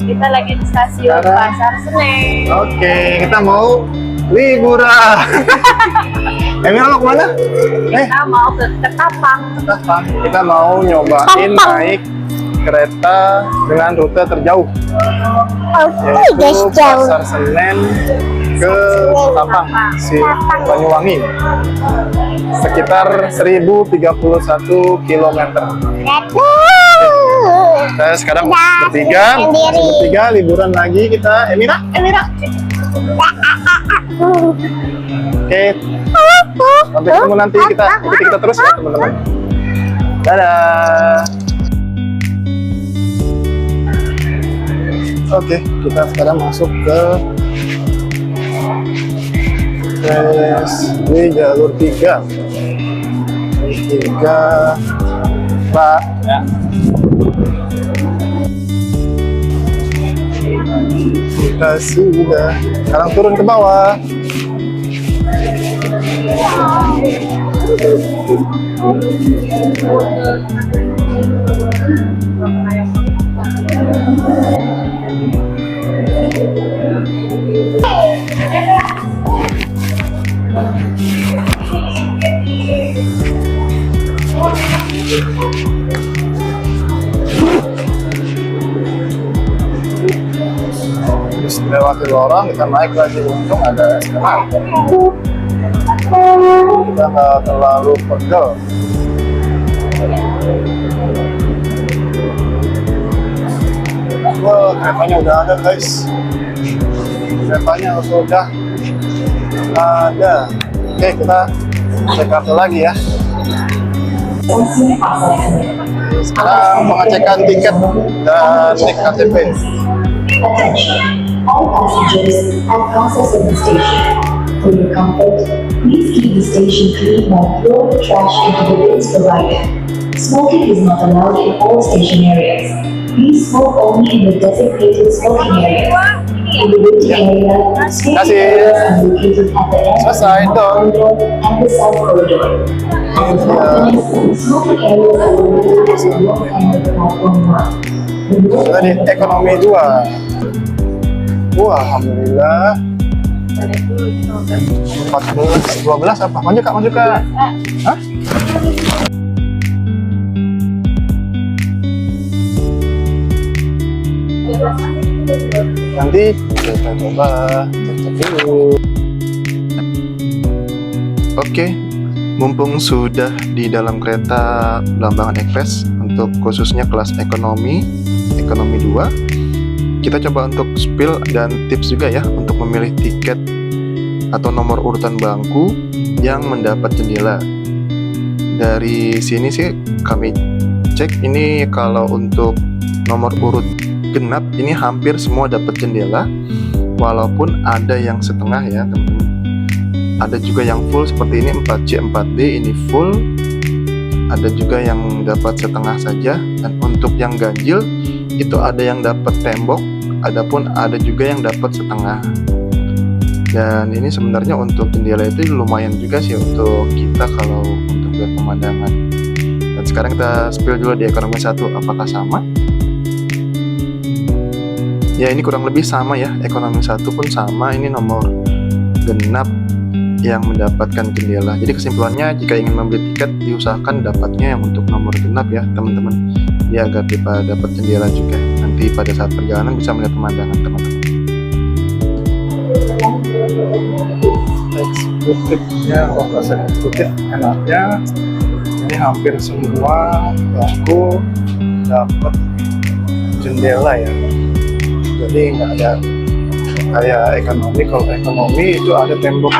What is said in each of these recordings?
Kita lagi di stasiun Pasar Senen. Oke, kita mau liburan. Emira mau kemana? Kita mau ke Ketapang. Kita mau nyobain naik kereta dengan rute terjauh. Yaitu Pasar Senen ke Ketapang, Banyuwangi. Sekitar 1031 km. Kita sekarang bertiga liburan lagi kita. Emira. Oke. Sampai ketemu nanti kita terus ya teman-teman. Dadah. Oke, kita sekarang masuk ke di jalur 3. Pak. Ya. Kita sudah sekarang turun ke bawah. Terus melewati lorong, kita naik lagi, untung ada eskalator. Kita nggak terlalu pegel. Wah, keretanya udah ada guys. Keretanya sudah ada. Oke, kita cek kartu lagi ya. Sekarang pengecekan tiket dan cek KTP. Attention, all passengers and process in the station. For your comfort, please keep the station clean while throwing the trash into the bins provided. Smoking is not allowed in all station areas. Please smoke only in the designated smoking areas. In the waiting area, smoking areas are located at the end of the corridor and the south corridor. At the platform, smoking areas are located at the north end of the platform 1. Sudah di ekonomi 2. Wah, alhamdulillah. 14, 12 apa? Maju kak. Hah? Nanti kita coba cek dulu. Oke, mumpung sudah di dalam kereta Blambangan Express untuk khususnya kelas ekonomi 2, kita coba untuk spill dan tips juga ya untuk memilih tiket atau nomor urutan bangku yang mendapat jendela. Dari sini sih kami cek ini kalau untuk nomor urut genap ini hampir semua dapat jendela, walaupun ada yang setengah ya teman-teman. Ada juga yang full seperti ini 4C 4D ini full. Ada juga yang dapat setengah saja, dan untuk yang ganjil itu ada yang dapat tembok, adapun ada juga yang dapat setengah. Dan ini sebenarnya untuk jendela itu lumayan juga sih untuk kita kalau untuk lihat pemandangan. Dan sekarang kita spill dulu di ekonomi 1 apakah sama? Ya ini kurang lebih sama ya, ekonomi 1 pun sama, ini nomor genap yang mendapatkan jendela. Jadi kesimpulannya jika ingin membeli tiket diusahakan dapatnya yang untuk nomor genap ya teman-teman, ya agar kita dapat jendela juga nanti pada saat perjalanan bisa melihat pemandangan teman-teman. Eksekutifnya, kelas eksekutif enaknya ini hampir semua bangku dapat jendela ya, jadi nggak ada kayak ekonomi. Kalau ekonomi itu ada tembok,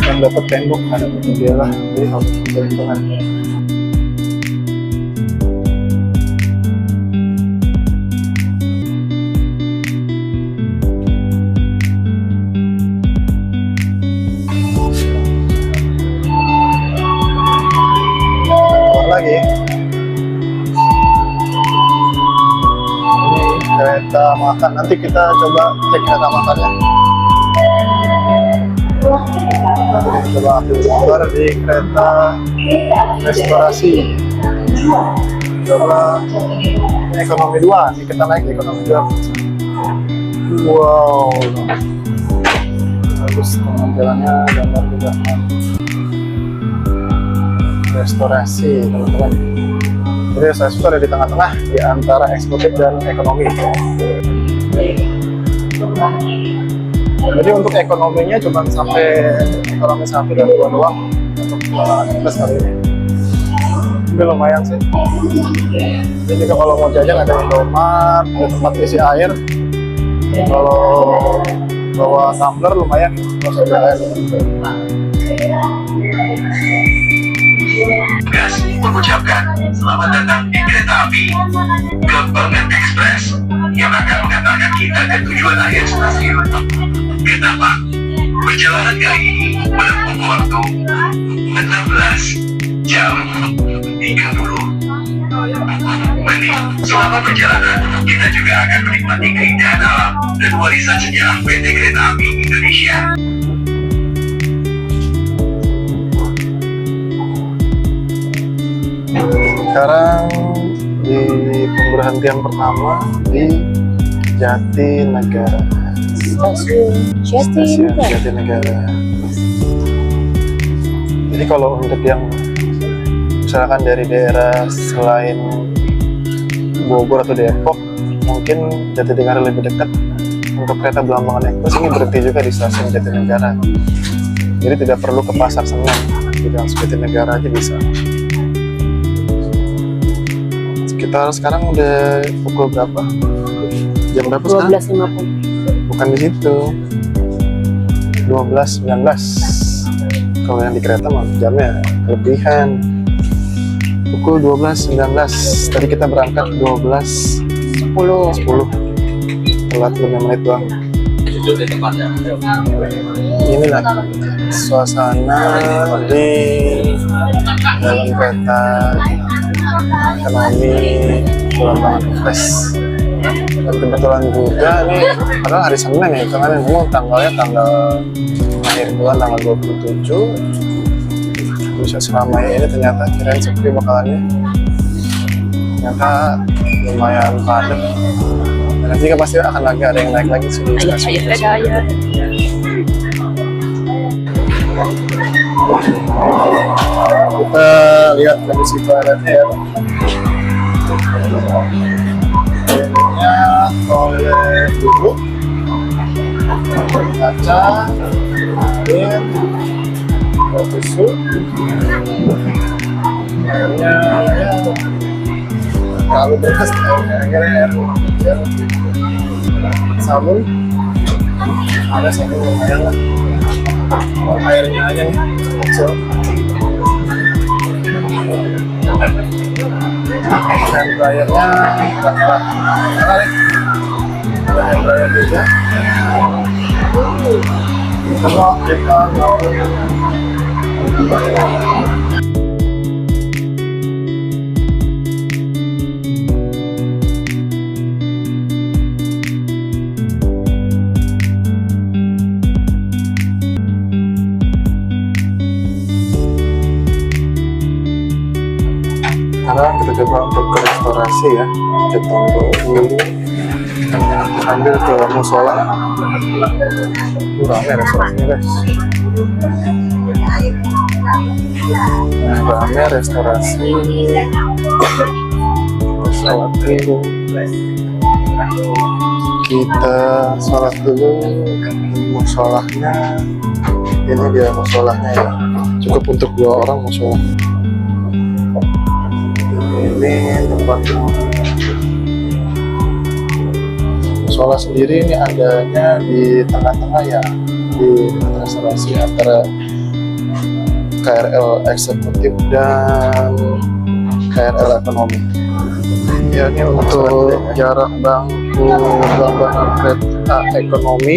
yang dapat tembok ada jendela, jadi harus perhitungan. kita makan. Nanti kita coba cek kereta makannya. Coba ambil gambar di kereta restorasi. Coba ini ekonomi 2. Ini kita naik di ekonomi 2. Wow, bagus penampilannya, gambar juga. Restorasi teman-teman. Jadi saya suka ada di tengah-tengah di antara eksekutif dan ekonomi. Jadi untuk ekonominya cuma sampai ekonomi 1 dan 2 doang untuk plus kali ini. Tapi lumayan sih. Jadi juga kalau mau jajan ada Indomaret, ada tempat isi air. Kalau bawa tumbler lumayan, kalau beli air. Mengucapkan selamat datang di kereta api Kembangan Express yang akan mengantarkan kita ke tujuan akhir stasiun. Kenapa? Perjalanan kali ini menempuh waktu 16 jam 30 menit. Selama perjalanan, kita juga akan menikmati keindahan alam dan warisan sejarah PT Kereta Api Indonesia. Sekarang di pemberhentian pertama di Jatinegara. Stasiun Jatinegara. Jadi kalau untuk yang misalkan dari daerah selain Bogor atau Depok, mungkin Jatinegara lebih dekat. Untuk kereta Belambangan Express ini berhenti juga di stasiun Jatinegara. Jadi tidak perlu ke Pasar Senen, di langsung Jatinegara aja bisa. Sekitar sekarang udah pukul berapa? Jam berapa sekarang? 12.50. Bukan di situ. 12.19. Kalau yang di kereta mah jamnya kelebihan. Pukul 12.19. Tadi kita berangkat 12.10. Telat 5 menit doang. Inilah suasana di dalam kereta ekonomi Belambangan Express. Dan kebetulan juga nih, padahal hari Senin ya, karena memang tanggalnya tanggal akhir bulan tanggal 27. Bisa seramai ini ternyata, kirain sepi bakalannya. Ternyata lumayan padat. Dan nanti juga pasti akan lagi ada yang naik lagi sih di stasiun. Kita lihat kondisi toiletnya ya. Toiletnya toilet duduk, kaca, air, tisu, airnya ya kalau bekas air sabun ada sabun lumayan lah. Airnya aja nih kecil. Hand dryernya menarik. Ada hand dryer juga. Semua kita sekarang kita coba untuk ke restorasi ya. Kita tombol dulu sambil ke musola. Rame restorasinya guys. Nah, rame restorasi. Sholat dulu. Kita sholat dulu di musolahnya. Ini dia musolahnya ya. Cukup untuk 2 orang musola. Ini tempat musola sendiri ini adanya di tengah-tengah ya, di restorasi antara KRL eksekutif dan KRL ekonomi. Ya, ini untuk jarak bangku Belambangan kereta ekonomi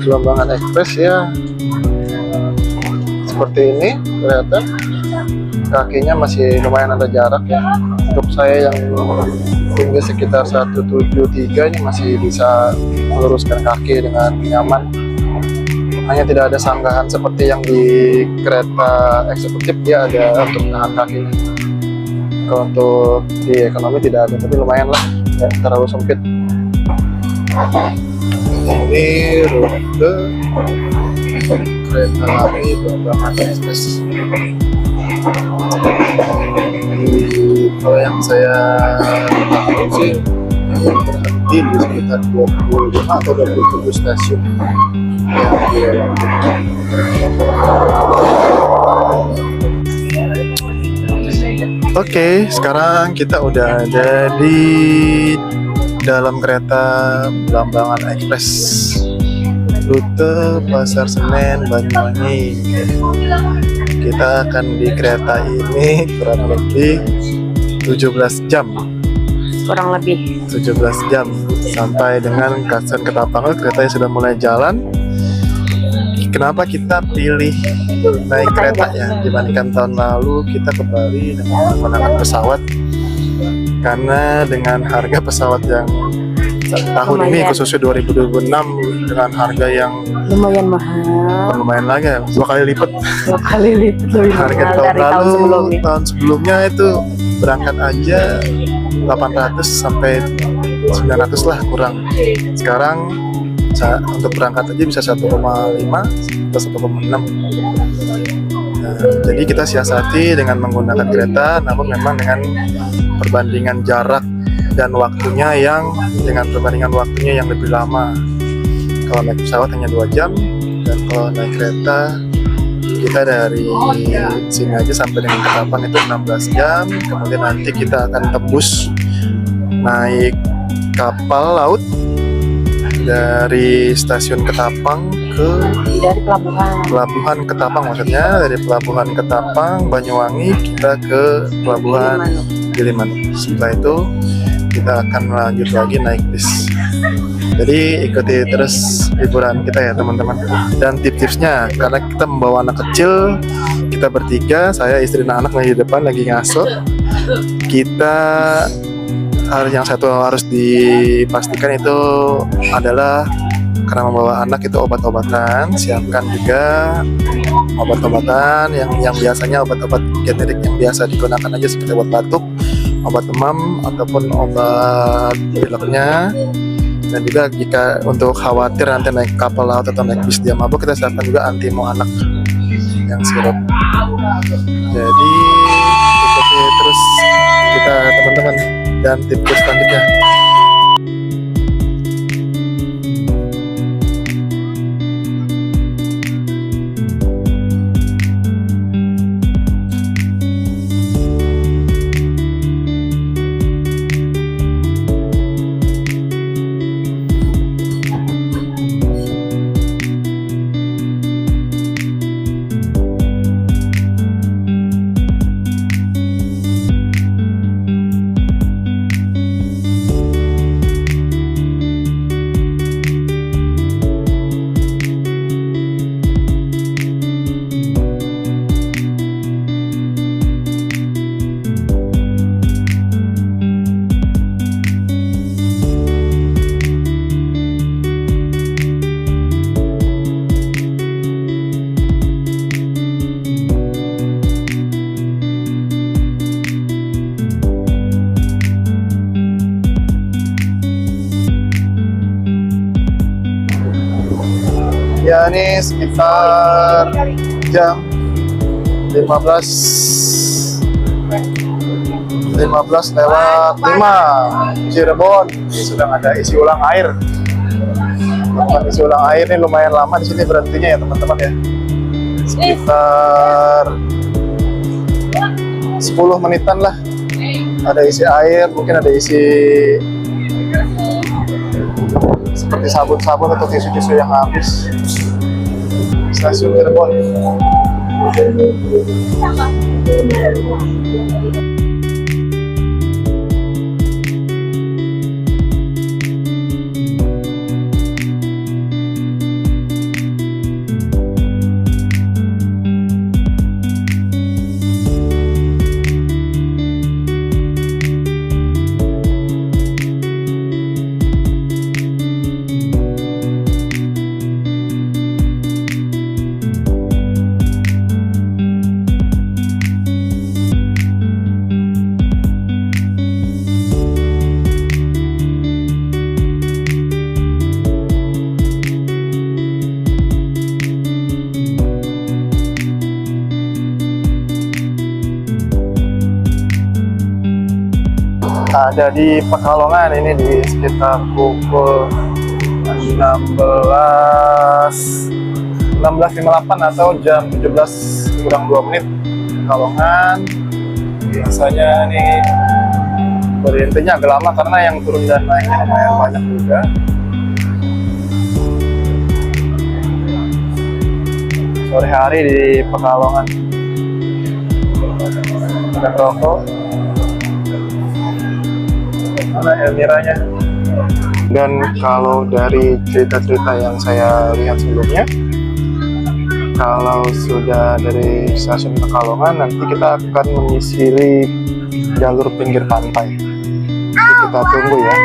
Belambangan Express ya, seperti ini kelihatan. kakinya masih lumayan ada jarak ya. Untuk saya yang tinggi sekitar 173 ini masih bisa meluruskan kaki dengan nyaman. Hanya tidak ada sanggahan seperti yang di kereta eksekutif, dia ada untuk menahan kakinya. Kalau untuk di ekonomi tidak ada, tapi lumayan lah, ya, terlalu sempit. Ini rute kereta api Blambangan Express. Kalau yang saya tahu sih berhenti di sekitar 25 atau 27 stasiun yang dilewati. Oke, sekarang kita udah ada di dalam kereta Blambangan Express, rute Pasar Senen Banyuwangi. Kita akan di kereta ini kurang lebih 17 jam. Kurang lebih 17 jam sampai dengan Stasiun Ketapang. Keretanya sudah mulai jalan. Kenapa kita pilih naik kereta ya dibandingkan tahun lalu kita kembali dengan menggunakan pesawat? Karena dengan harga pesawat yang tahun ini khususnya 2026 dengan harga yang lumayan mahal. lumayan lagi ya, 2 kali lipat 2 kali lipat lebih harga mahal tahun dari lalu. sebelumnya. Tahun sebelumnya itu berangkat aja 800 sampai 900 lah kurang. Sekarang untuk berangkat aja bisa 1,5 atau 1,6. Nah, jadi kita siasati dengan menggunakan kereta, namun memang dengan perbandingan jarak dan waktunya yang lebih lama. Kalau naik pesawat hanya 2 jam, dan kalau naik kereta kita dari sini aja sampai dengan Ketapang itu 16 jam. Kemudian nanti kita akan tembus naik kapal laut dari stasiun Ketapang ke Dari pelabuhan Ketapang, maksudnya dari pelabuhan Ketapang Banyuwangi kita ke pelabuhan Gilimanuk. Setelah itu kita akan lanjut lagi naik bis. Jadi ikuti terus liburan kita ya teman-teman. Dan tips-tipsnya, karena kita membawa anak kecil, kita bertiga, saya istri dan anak lagi di depan lagi ngaso. Kita yang satu harus dipastikan itu adalah karena membawa anak itu obat-obatan. Siapkan juga obat-obatan yang biasanya obat-obat generik yang biasa digunakan aja seperti obat batuk, obat demam ataupun obat pileknya. Dan juga jika untuk khawatir nanti naik kapal laut atau naik bis dia mabuk, kita siapkan juga antimo anak yang sirup. Jadi ikuti terus kita teman-teman dan tips selanjutnya. Ya, ini sekitar jam 15 lewat 5 Cirebon. Ini sedang ada isi ulang air. Isi ulang air ini lumayan lama di sini berhentinya ya teman-teman ya. Sekitar 10 menitan lah. Ada isi air, mungkin ada isi seperti sabun-sabun atau tisu-tisu yang habis. Stasiun Cirebon. ada di Pekalongan ini di sekitar pukul 16.58 atau jam 17 kurang 2 menit. Pekalongan biasanya nih berhentinya agak lama karena yang turun dan naiknya lumayan banyak juga. Sore hari di Pekalongan ada rokok. Mana Elmiranya? Dan kalau dari cerita-cerita yang saya lihat sebelumnya, kalau sudah dari stasiun Pekalongan nanti kita akan menyisiri jalur pinggir pantai. Jadi kita tunggu ya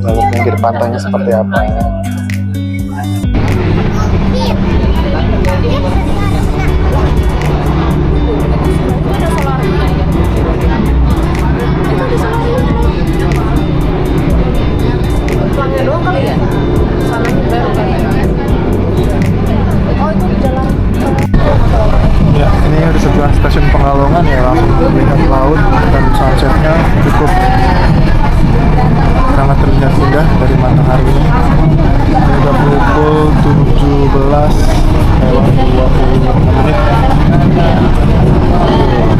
jalur pinggir pantainya seperti apa. Ya, ini di sebelah stasiun Pekalongan ya, langsung melihat laut dan sunsetnya cukup sangat terlihat indah dari matahari ini. Ini udah pukul 17 lewat 25 menit.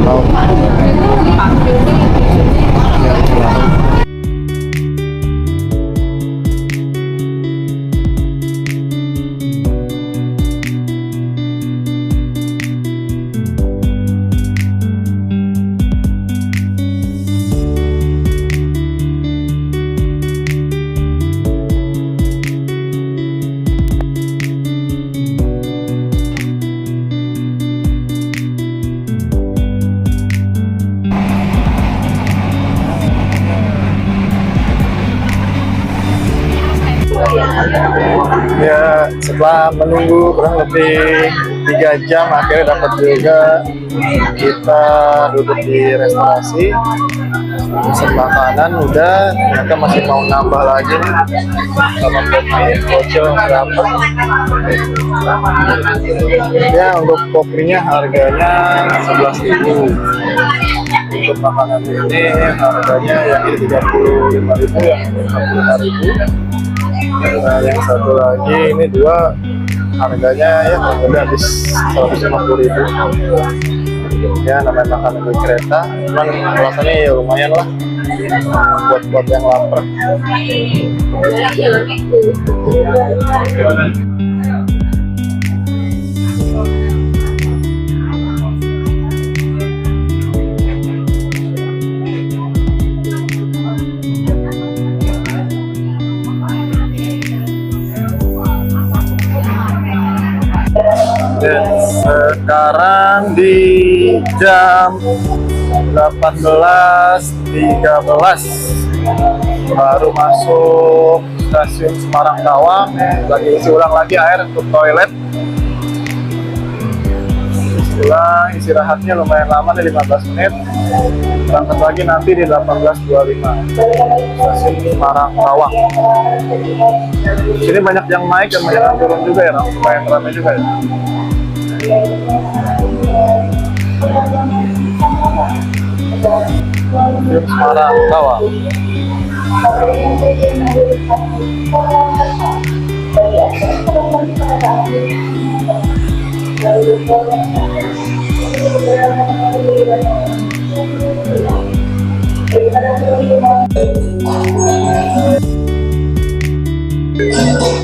Laut. Ya, laut. Ya, setelah menunggu kurang lebih 3 jam akhirnya dapat juga. Kita duduk di restorasi, pesan makanan udah, ternyata masih mau nambah lagi nih sama kopi bocor berapa. Ya, untuk kopinya harganya 11.000. Untuk makanan ini harganya yang ini 35.000, yang ini 45.000. Nah, yang satu lagi ini dua harganya ya udah habis 150.000. Ya, namanya makanan di kereta, cuman rasanya ya lumayan lah buat yang lapar. Dan sekarang di jam 18.13 baru masuk stasiun Semarang Tawang. Lagi isi ulang lagi air untuk toilet. Pulang istirahatnya lumayan lama nih, 15 menit. Berangkat lagi nanti di 18.25 stasiun Semarang Tawang. Sini banyak yang naik dan banyak yang turun juga ya, lumayan ramai juga ya. Semarang Tawang.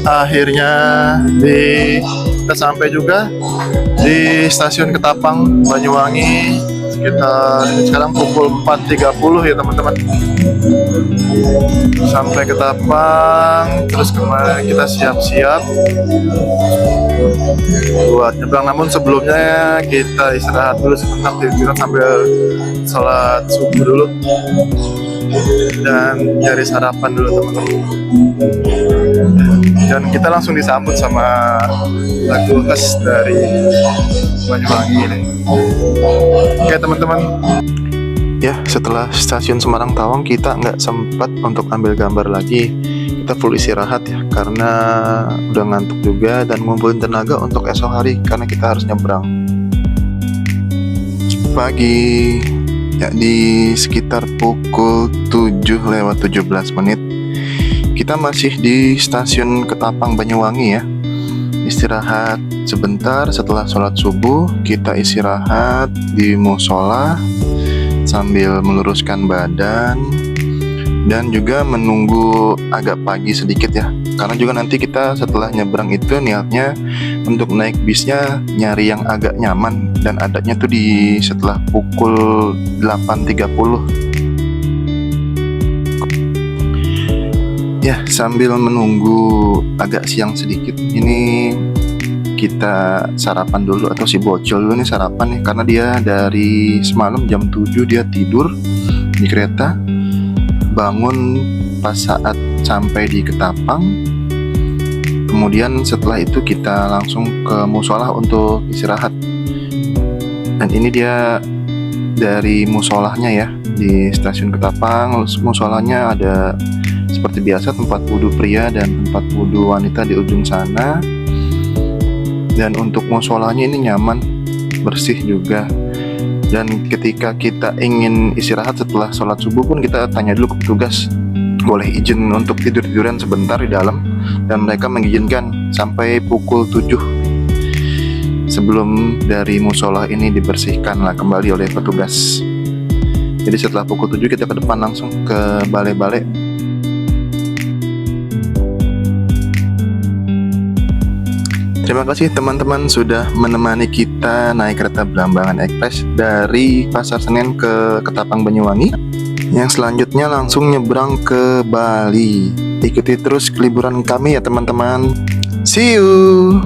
Akhirnya kita sampai juga di stasiun Ketapang, Banyuwangi. Sekarang pukul 4.30 ya teman-teman. Sampai Ketapang, terus kemarin kita siap-siap buat nyebrang. Namun sebelumnya kita istirahat dulu sebentar, kita sambil sholat subuh dulu dan nyari sarapan dulu teman-teman. Dan kita langsung disambut sama lagu khas dari Banyuwangi ini. Oke teman-teman. Ya, setelah stasiun Semarang Tawang kita nggak sempat untuk ambil gambar lagi. Kita full istirahat ya, karena udah ngantuk juga dan ngumpulin tenaga untuk esok hari karena kita harus nyebrang. Pagi. Ya, di sekitar pukul 7:17 kita masih di stasiun Ketapang Banyuwangi ya. Istirahat sebentar setelah sholat subuh, kita istirahat di musola sambil meluruskan badan dan juga menunggu agak pagi sedikit ya. Karena juga nanti kita setelah nyebrang itu niatnya untuk naik bisnya nyari yang agak nyaman, dan adanya tuh di setelah pukul 8.30. Ya, sambil menunggu agak siang sedikit, ini kita sarapan dulu, atau si bocil dulu nih sarapan nih, karena dia dari semalam jam 7 dia tidur di kereta, bangun pas saat sampai di Ketapang. Kemudian setelah itu kita langsung ke musola untuk istirahat. Dan ini dia dari musolahnya ya, di stasiun Ketapang. Musolanya ada seperti biasa tempat wudhu pria dan tempat wudhu wanita di ujung sana. Dan untuk musolanya ini nyaman, bersih juga. Dan ketika kita ingin istirahat setelah sholat subuh pun kita tanya dulu ke petugas, boleh izin untuk tidur-tiduran sebentar di dalam, dan mereka mengizinkan sampai pukul 7 sebelum dari musola ini dibersihkan lah kembali oleh petugas. Jadi setelah pukul 7 kita ke depan langsung ke balai-balai. Terima kasih teman-teman sudah menemani kita naik kereta Belambangan Express dari Pasar Senen ke Ketapang Banyuwangi. Yang selanjutnya langsung nyebrang ke Bali. Ikuti terus keliburan kami ya teman-teman. See you.